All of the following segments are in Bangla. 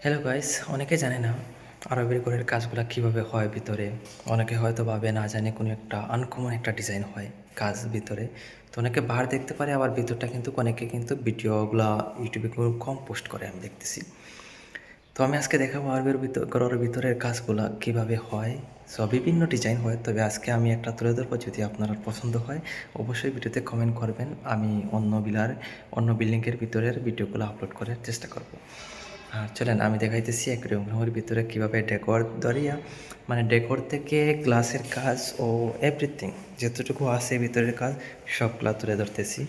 হ্যালো গাইস, অনেকে জানে না আরবের ঘরের কাজগুলো কিভাবে হয় ভিতরে। অনেকে হয়তো ভাবে না জানে কোনো একটা আনকমন একটা ডিজাইন হয় কাজ ভিতরে। তো অনেকে বাহার দেখতে পারে, আবার ভিতরটা কিন্তু অনেকে কিন্তু ভিডিওগুলা ইউটিউবে খুব কম পোস্ট করে আমি দেখতেছি। তো আমি আজকে দেখাবো আরবের ঘরের ভিতরের কাজগুলা কিভাবে হয়। সো বিভিন্ন ডিজাইন হয়, তবে আজকে আমি একটা তুলে ধরবো। যদি আপনার পছন্দ হয় অবশ্যই ভিডিওতে কমেন্ট করবেন। আমি অন্য বিল্ডিংয়ের ভিতরের ভিডিওগুলো আপলোড করার চেষ্টা করব। আর চলেন আমি দেখাইতেছি এক রুমের ভিতরে কীভাবে ডেকোর ধরিয়া, মানে ডেকোর থেকে গ্লাসের কাজ ও এভরিথিং যতটুকু আছে ভিতরের কাজ সবগুলা তুলে ধরতেছি।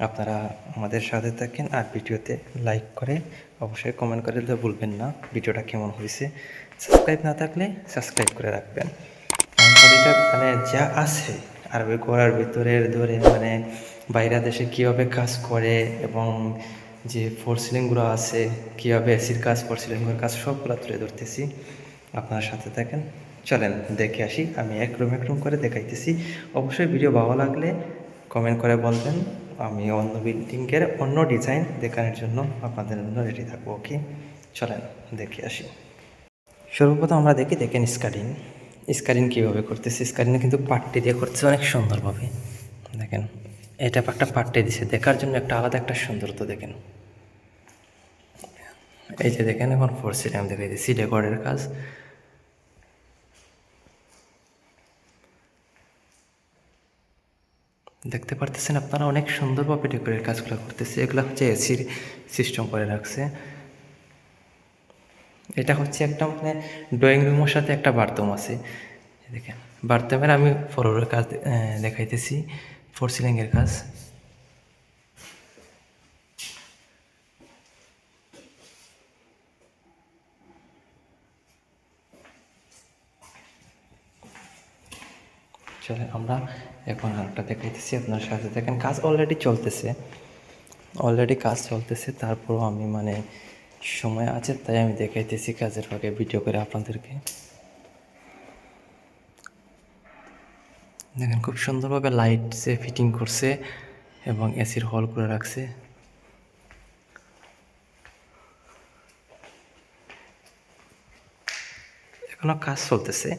আপনারা আমাদের সাথে থাকেন আর ভিডিওতে লাইক করে অবশ্যই কমেন্ট করে দিতে ভুলবেন না ভিডিওটা কেমন হয়েছে। সাবস্ক্রাইব না থাকলে সাবস্ক্রাইব করে রাখবেন। এটা মানে যা আছে আর ওই ঘোরার ভিতরের ধরে মানে বাইরে দেশে কীভাবে কাজ করে, এবং যে ফোর সিলিংগুলো আছে কীভাবে এসির কাজ, ফোর সিলিংয়ের কাজ সবগুলো তুলে ধরতেছি। আপনার সাথে থাকেন, চলেন দেখে আসি। আমি এক রুম করে দেখাইতেছি। অবশ্যই ভিডিও ভালো লাগলে কমেন্ট করে বলবেন। আমি অন্য বিল্ডিংয়ের অন্য ডিজাইন দেখানোর জন্য আপনাদের জন্য রেডি থাকবো। ওকে, চলেন দেখে আসি। সর্বপ্রথম আমরা দেখেন স্কারিন কীভাবে করতেছে। স্কারিনে কিন্তু পাট্টি দিয়ে করতেছে অনেক সুন্দরভাবে। দেখেন এটা একটা পাট্টি দিছে, দেখার জন্য একটা আলাদা একটা সুন্দরতা। দেখেন এই যে দেখেন এখন ফোর সিটে আমি দেখাই দিচ্ছি ডেকোরের কাজ। দেখতে পারতেছেন আপনারা অনেক সুন্দরভাবে ডেকোরের কাজগুলো করতেছে। এগুলো হচ্ছে এসির সিস্টেম করে রাখছে। এটা হচ্ছে একটা মানে ড্রয়িং রুমের সাথে একটা বাথরুম আছে। দেখেন বাথরুমের আমি ফ্লোরের কাজ দেখাইতেছি, ফোর সিলিংয়ের কাজ। চলে আমরা এখন আরেকটা দেখাইতেছি আপনার সাথে। দেখেন কাজ অলরেডি কাজ চলতেছে। তারপরও আমি মানে সময় আছে তাই আমি দেখাইতেছি কাজের ফাঁকে ভিডিও করে আপনাদেরকে। দেখেন খুব সুন্দরভাবে লাইট সে ফিটিং করছে এবং এসির হল করে রাখছে। এখনও কাজ চলতেছে,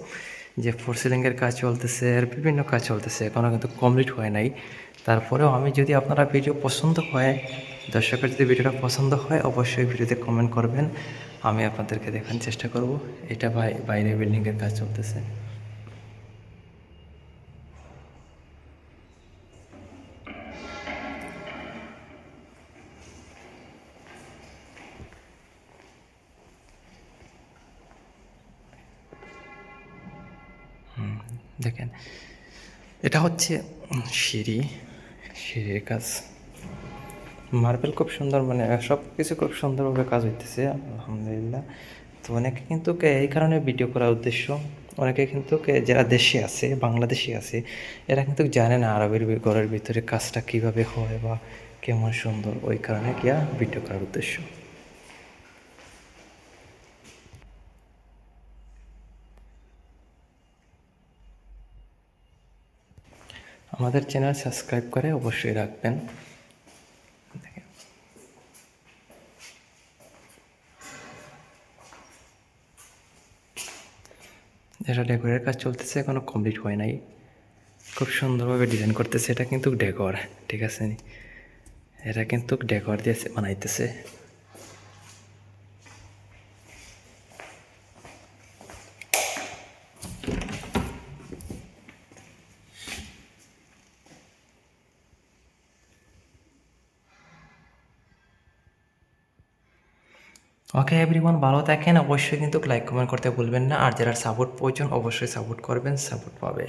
যে ফোর সিলিংয়ের কাজ চলতেছে আর বিভিন্ন কাজ চলতেছে, এখনও কিন্তু কমপ্লিট হয় নাই। তারপরেও আমি যদি আপনারা ভিডিও পছন্দ হয়, দর্শকের যদি ভিডিওটা পছন্দ হয় অবশ্যই ভিডিওতে কমেন্ট করবেন। আমি আপনাদেরকে দেখানোর চেষ্টা করব। এটা বাইরে বিল্ডিংয়ের কাজ চলতেছে। দেখেন এটা হচ্ছে সিঁড়ির কাজ। মার্বেল খুব সুন্দর, মানে সব কিছু খুব সুন্দরভাবে কাজ হইতেছে আলহামদুলিল্লাহ। তো অনেকে কিন্তু এই কারণে ভিডিও করার উদ্দেশ্য, অনেকে কিন্তু যারা দেশে আছে, বাংলাদেশে আছে, এরা কিন্তু জানে না আরবের ঘরের ভিতরে কাজটা কীভাবে হয় বা কেমন সুন্দর। ওই কারণে গিয়া ভিডিও করার উদ্দেশ্য। আমাদের চ্যানেল সাবস্ক্রাইব করে অবশ্যই রাখবেন। যেটা ডেকোরের কাজ চলতেছে এখনও কমপ্লিট হয় নাই, খুব সুন্দরভাবে ডিজাইন করতেছে। এটা কিন্তু ডেকোর, ঠিক আছে, এটা কিন্তু ডেকোর দিয়ে বানাইতেছে। ওকে এভরিওয়ান, ভালো থাকেন। অবশ্যই কিন্তু লাইক কমেন্ট করতে ভুলবেন না। আর যারা সাপোর্ট প্রয়োজন অবশ্যই সাপোর্ট করবেন, সাপোর্ট পাবে।